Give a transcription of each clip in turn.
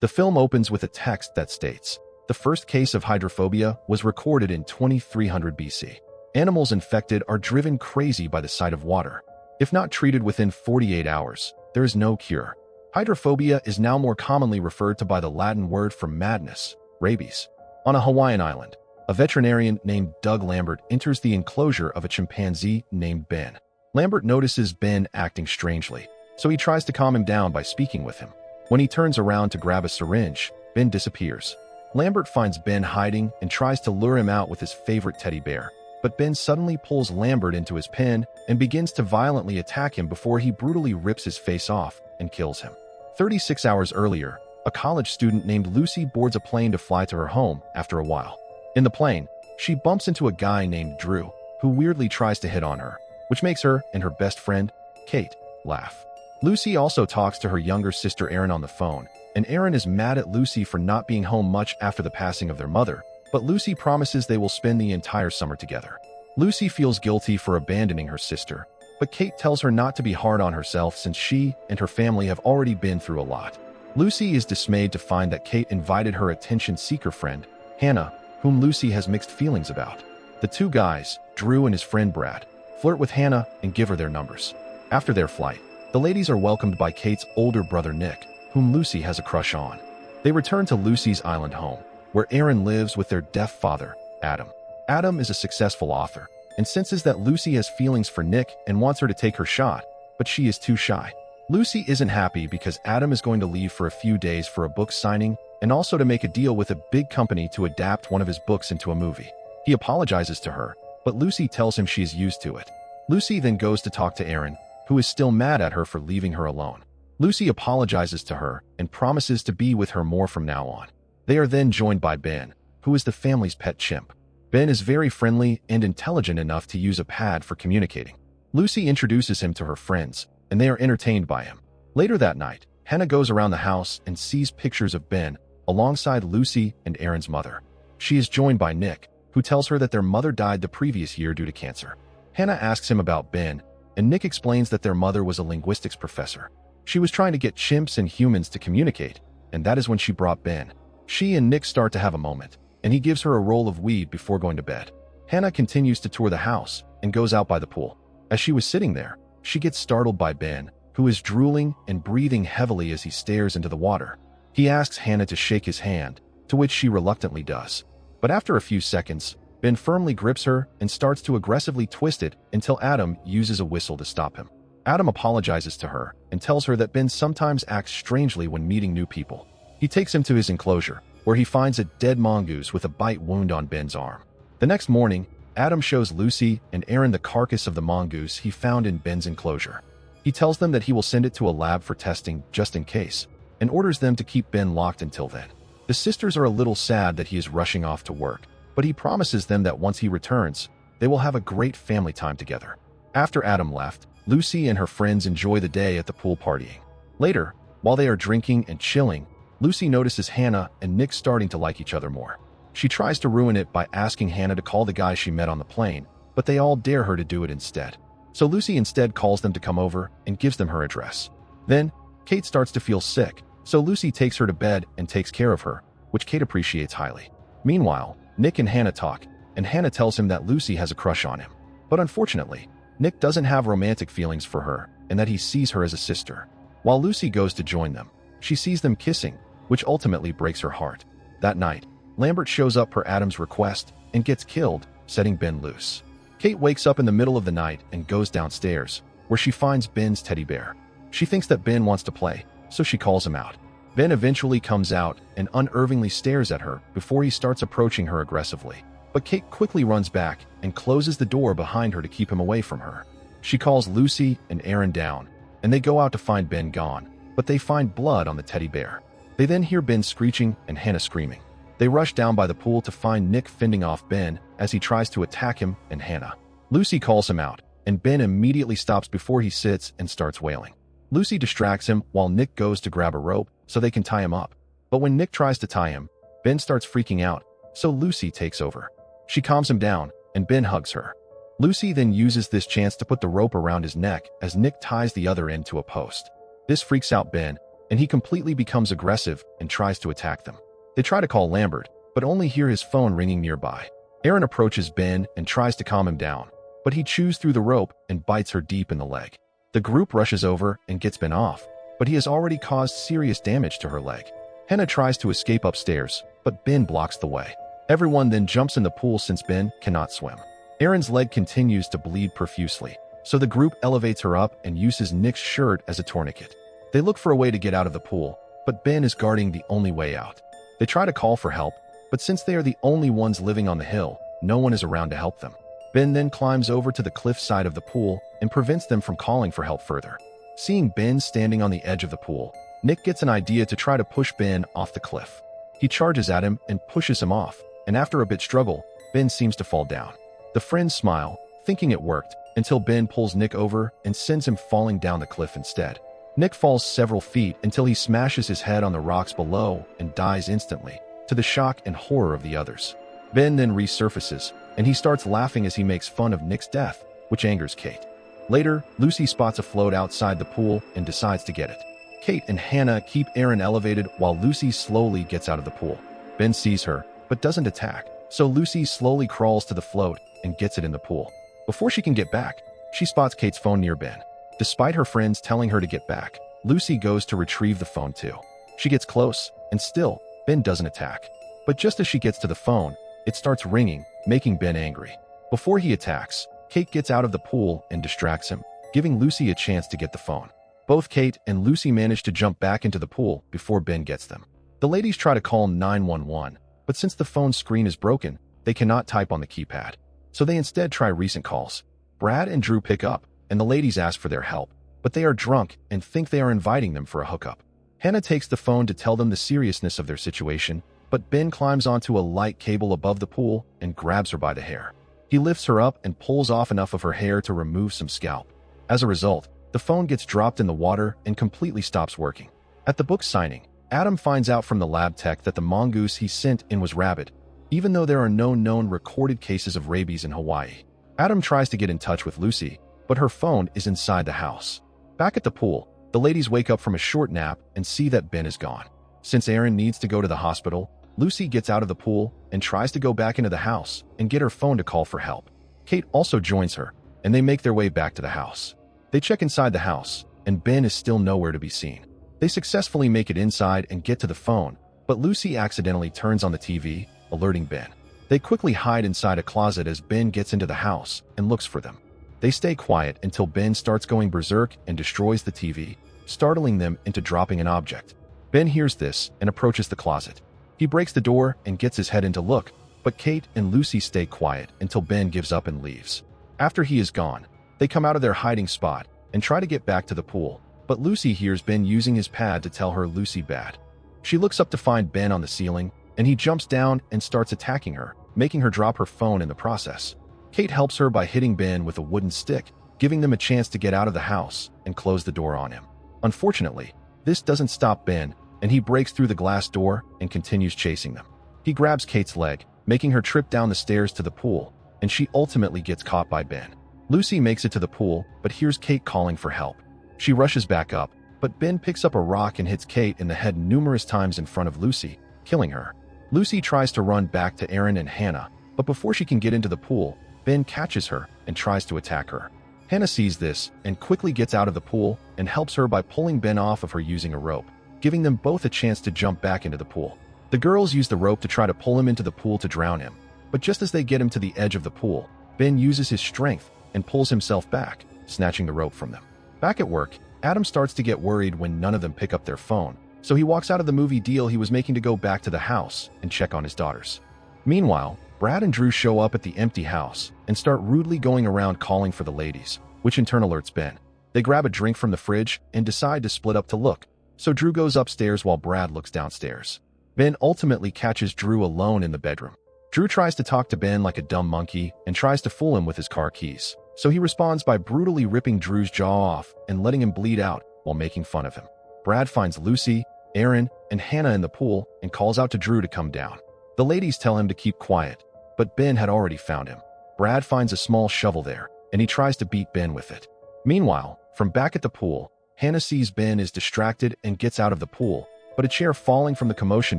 The film opens with a text that states, "The first case of hydrophobia was recorded in 2300 BC. Animals infected are driven crazy by the sight of water. If not treated within 48 hours, there is no cure." Hydrophobia is now more commonly referred to by the Latin word for madness, rabies. On a Hawaiian island, a veterinarian named Doug Lambert enters the enclosure of a chimpanzee named Ben. Lambert notices Ben acting strangely, so he tries to calm him down by speaking with him. When he turns around to grab a syringe, Ben disappears. Lambert finds Ben hiding and tries to lure him out with his favorite teddy bear, but Ben suddenly pulls Lambert into his pen and begins to violently attack him before he brutally rips his face off and kills him. 36 hours earlier, a college student named Lucy boards a plane to fly to her home after a while. In the plane, she bumps into a guy named Drew, who weirdly tries to hit on her, which makes her and her best friend, Kate, laugh. Lucy also talks to her younger sister Erin on the phone, and Erin is mad at Lucy for not being home much after the passing of their mother, but Lucy promises they will spend the entire summer together. Lucy feels guilty for abandoning her sister, but Kate tells her not to be hard on herself since she and her family have already been through a lot. Lucy is dismayed to find that Kate invited her attention-seeker friend, Hannah, whom Lucy has mixed feelings about. The two guys, Drew and his friend Brad, flirt with Hannah and give her their numbers. After their flight, the ladies are welcomed by Kate's older brother Nick, whom Lucy has a crush on. They return to Lucy's island home, where Erin lives with their deaf father, Adam. Adam is a successful author and senses that Lucy has feelings for Nick and wants her to take her shot, but she is too shy. Lucy isn't happy because Adam is going to leave for a few days for a book signing and also to make a deal with a big company to adapt one of his books into a movie. He apologizes to her, but Lucy tells him she is used to it. Lucy then goes to talk to Erin, who is still mad at her for leaving her alone. Lucy apologizes to her and promises to be with her more from now on. They are then joined by Ben, who is the family's pet chimp. Ben is very friendly and intelligent enough to use a pad for communicating. Lucy introduces him to her friends, and they are entertained by him. Later that night, Hannah goes around the house and sees pictures of Ben alongside Lucy and Erin's mother. She is joined by Nick, who tells her that their mother died the previous year due to cancer. Hannah asks him about Ben, and Nick explains that their mother was a linguistics professor. She was trying to get chimps and humans to communicate, and that is when she brought Ben. She and Nick start to have a moment, and he gives her a roll of weed before going to bed. Hannah continues to tour the house and goes out by the pool. As she was sitting there, she gets startled by Ben, who is drooling and breathing heavily as he stares into the water. He asks Hannah to shake his hand, to which she reluctantly does. But after a few seconds, Ben firmly grips her and starts to aggressively twist it until Adam uses a whistle to stop him. Adam apologizes to her and tells her that Ben sometimes acts strangely when meeting new people. He takes him to his enclosure, where he finds a dead mongoose with a bite wound on Ben's arm. The next morning, Adam shows Lucy and Erin the carcass of the mongoose he found in Ben's enclosure. He tells them that he will send it to a lab for testing just in case, and orders them to keep Ben locked until then. The sisters are a little sad that he is rushing off to work, but he promises them that once he returns, they will have a great family time together. After Adam left, Lucy and her friends enjoy the day at the pool partying. Later, while they are drinking and chilling, Lucy notices Hannah and Nick starting to like each other more. She tries to ruin it by asking Hannah to call the guy she met on the plane, but they all dare her to do it instead. So Lucy instead calls them to come over and gives them her address. Then, Kate starts to feel sick, so Lucy takes her to bed and takes care of her, which Kate appreciates highly. Meanwhile, Nick and Hannah talk, and Hannah tells him that Lucy has a crush on him. But unfortunately, Nick doesn't have romantic feelings for her and that he sees her as a sister. While Lucy goes to join them, she sees them kissing, which ultimately breaks her heart. That night, Lambert shows up per Adam's request and gets killed, setting Ben loose. Kate wakes up in the middle of the night and goes downstairs, where she finds Ben's teddy bear. She thinks that Ben wants to play, so she calls him out. Ben eventually comes out and unnervingly stares at her before he starts approaching her aggressively. But Kate quickly runs back and closes the door behind her to keep him away from her. She calls Lucy and Erin down, and they go out to find Ben gone, but they find blood on the teddy bear. They then hear Ben screeching and Hannah screaming. They rush down by the pool to find Nick fending off Ben as he tries to attack him and Hannah. Lucy calls him out, and Ben immediately stops before he sits and starts wailing. Lucy distracts him while Nick goes to grab a rope so they can tie him up. But when Nick tries to tie him, Ben starts freaking out, so Lucy takes over. She calms him down, and Ben hugs her. Lucy then uses this chance to put the rope around his neck as Nick ties the other end to a post. This freaks out Ben, and he completely becomes aggressive and tries to attack them. They try to call Lambert, but only hear his phone ringing nearby. Aaron approaches Ben and tries to calm him down, but he chews through the rope and bites her deep in the leg. The group rushes over and gets Ben off, but he has already caused serious damage to her leg. Hannah tries to escape upstairs, but Ben blocks the way. Everyone then jumps in the pool since Ben cannot swim. Aaron's leg continues to bleed profusely, so the group elevates her up and uses Nick's shirt as a tourniquet. They look for a way to get out of the pool, but Ben is guarding the only way out. They try to call for help, but since they are the only ones living on the hill, no one is around to help them. Ben then climbs over to the cliff side of the pool and prevents them from calling for help further. Seeing Ben standing on the edge of the pool, Nick gets an idea to try to push Ben off the cliff. He charges at him and pushes him off, and after a bit struggle, Ben seems to fall down. The friends smile, thinking it worked, until Ben pulls Nick over and sends him falling down the cliff instead. Nick falls several feet until he smashes his head on the rocks below and dies instantly, to the shock and horror of the others. Ben then resurfaces, and he starts laughing as he makes fun of Nick's death, which angers Kate. Later, Lucy spots a float outside the pool and decides to get it. Kate and Hannah keep Aaron elevated while Lucy slowly gets out of the pool. Ben sees her, but doesn't attack, so Lucy slowly crawls to the float and gets it in the pool. Before she can get back, she spots Kate's phone near Ben. Despite her friends telling her to get back, Lucy goes to retrieve the phone too. She gets close, and still, Ben doesn't attack. But just as she gets to the phone, it starts ringing, making Ben angry. Before he attacks, Kate gets out of the pool and distracts him, giving Lucy a chance to get the phone. Both Kate and Lucy manage to jump back into the pool before Ben gets them. The ladies try to call 911, but since the phone screen is broken, they cannot type on the keypad. So they instead try recent calls. Brad and Drew pick up, and the ladies ask for their help, but they are drunk and think they are inviting them for a hookup. Hannah takes the phone to tell them the seriousness of their situation, but Ben climbs onto a light cable above the pool and grabs her by the hair. He lifts her up and pulls off enough of her hair to remove some scalp. As a result, the phone gets dropped in the water and completely stops working. At the book signing, Adam finds out from the lab tech that the mongoose he sent in was rabid, even though there are no known recorded cases of rabies in Hawaii. Adam tries to get in touch with Lucy, but her phone is inside the house. Back at the pool, the ladies wake up from a short nap and see that Ben is gone. Since Aaron needs to go to the hospital, Lucy gets out of the pool and tries to go back into the house and get her phone to call for help. Kate also joins her, and they make their way back to the house. They check inside the house, and Ben is still nowhere to be seen. They successfully make it inside and get to the phone, but Lucy accidentally turns on the TV, alerting Ben. They quickly hide inside a closet as Ben gets into the house and looks for them. They stay quiet until Ben starts going berserk and destroys the TV, startling them into dropping an object. Ben hears this and approaches the closet. He breaks the door and gets his head in to look, but Kate and Lucy stay quiet until Ben gives up and leaves. After he is gone, they come out of their hiding spot and try to get back to the pool, but Lucy hears Ben using his pad to tell her Lucy bad. She looks up to find Ben on the ceiling, and he jumps down and starts attacking her, making her drop her phone in the process. Kate helps her by hitting Ben with a wooden stick, giving them a chance to get out of the house and close the door on him. Unfortunately, this doesn't stop Ben, and he breaks through the glass door and continues chasing them. He grabs Kate's leg, making her trip down the stairs to the pool, and she ultimately gets caught by Ben. Lucy makes it to the pool, but hears Kate calling for help. She rushes back up, but Ben picks up a rock and hits Kate in the head numerous times in front of Lucy, killing her. Lucy tries to run back to Aaron and Hannah, but before she can get into the pool, Ben catches her and tries to attack her. Hannah sees this and quickly gets out of the pool and helps her by pulling Ben off of her using a rope, giving them both a chance to jump back into the pool. The girls use the rope to try to pull him into the pool to drown him, but just as they get him to the edge of the pool, Ben uses his strength and pulls himself back, snatching the rope from them. Back at work, Adam starts to get worried when none of them pick up their phone, so he walks out of the movie deal he was making to go back to the house and check on his daughters. Meanwhile, Brad and Drew show up at the empty house and start rudely going around calling for the ladies, which in turn alerts Ben. They grab a drink from the fridge and decide to split up to look, so Drew goes upstairs while Brad looks downstairs. Ben ultimately catches Drew alone in the bedroom. Drew tries to talk to Ben like a dumb monkey and tries to fool him with his car keys, so he responds by brutally ripping Drew's jaw off and letting him bleed out while making fun of him. Brad finds Lucy, Aaron, and Hannah in the pool and calls out to Drew to come down. The ladies tell him to keep quiet, but Ben had already found him. Brad finds a small shovel there, and he tries to beat Ben with it. Meanwhile, from back at the pool, Hannah sees Ben is distracted and gets out of the pool, but a chair falling from the commotion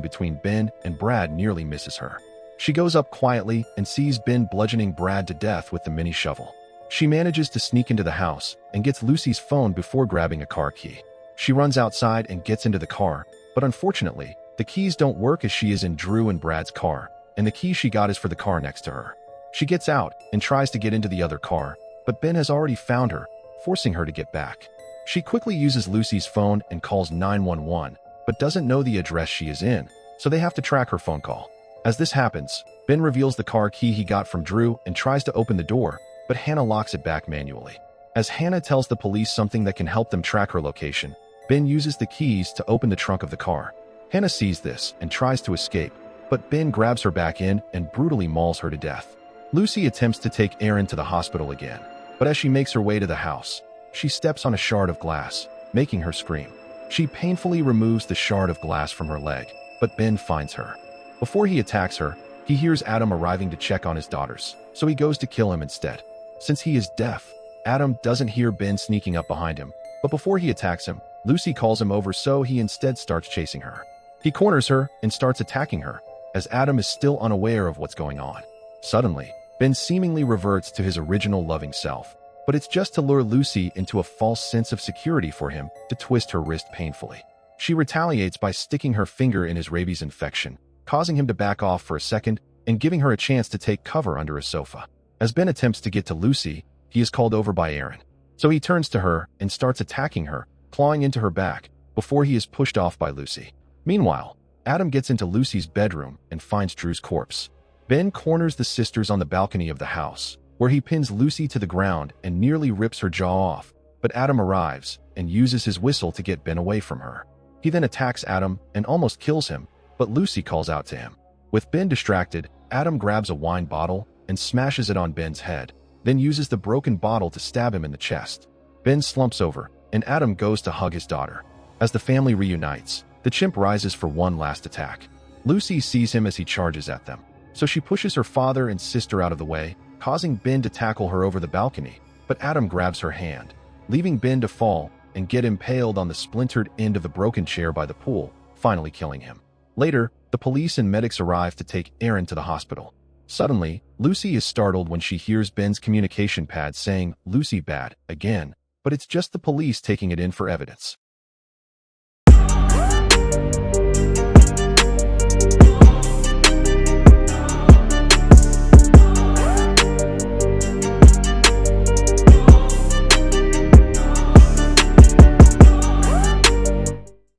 between Ben and Brad nearly misses her. She goes up quietly and sees Ben bludgeoning Brad to death with the mini shovel. She manages to sneak into the house and gets Lucy's phone before grabbing a car key. She runs outside and gets into the car, but unfortunately, the keys don't work as she is in Drew and Brad's car, and the key she got is for the car next to her. She gets out and tries to get into the other car, but Ben has already found her, forcing her to get back. She quickly uses Lucy's phone and calls 911, but doesn't know the address she is in, so they have to track her phone call. As this happens, Ben reveals the car key he got from Drew and tries to open the door, but Hannah locks it back manually. As Hannah tells the police something that can help them track her location, Ben uses the keys to open the trunk of the car. Hannah sees this and tries to escape, but Ben grabs her back in and brutally mauls her to death. Lucy attempts to take Aaron to the hospital again, but as she makes her way to the house, she steps on a shard of glass, making her scream. She painfully removes the shard of glass from her leg, but Ben finds her. Before he attacks her, he hears Adam arriving to check on his daughters, so he goes to kill him instead. Since he is deaf, Adam doesn't hear Ben sneaking up behind him, but before he attacks him, Lucy calls him over, so he instead starts chasing her. He corners her and starts attacking her, as Adam is still unaware of what's going on. Suddenly, Ben seemingly reverts to his original loving self, but it's just to lure Lucy into a false sense of security for him to twist her wrist painfully. She retaliates by sticking her finger in his rabies infection, causing him to back off for a second and giving her a chance to take cover under a sofa. As Ben attempts to get to Lucy, he is called over by Aaron. So he turns to her and starts attacking her, clawing into her back, before he is pushed off by Lucy. Meanwhile, Adam gets into Lucy's bedroom and finds Drew's corpse. Ben corners the sisters on the balcony of the house, where he pins Lucy to the ground and nearly rips her jaw off, but Adam arrives and uses his whistle to get Ben away from her. He then attacks Adam and almost kills him, but Lucy calls out to him. With Ben distracted, Adam grabs a wine bottle and smashes it on Ben's head, then uses the broken bottle to stab him in the chest. Ben slumps over, and Adam goes to hug his daughter. As the family reunites, the chimp rises for one last attack. Lucy sees him as he charges at them, so she pushes her father and sister out of the way, causing Ben to tackle her over the balcony, but Adam grabs her hand, leaving Ben to fall and get impaled on the splintered end of the broken chair by the pool, finally killing him. Later, the police and medics arrive to take Aaron to the hospital. Suddenly, Lucy is startled when she hears Ben's communication pad saying "Lucy bad" again, but it's just the police taking it in for evidence.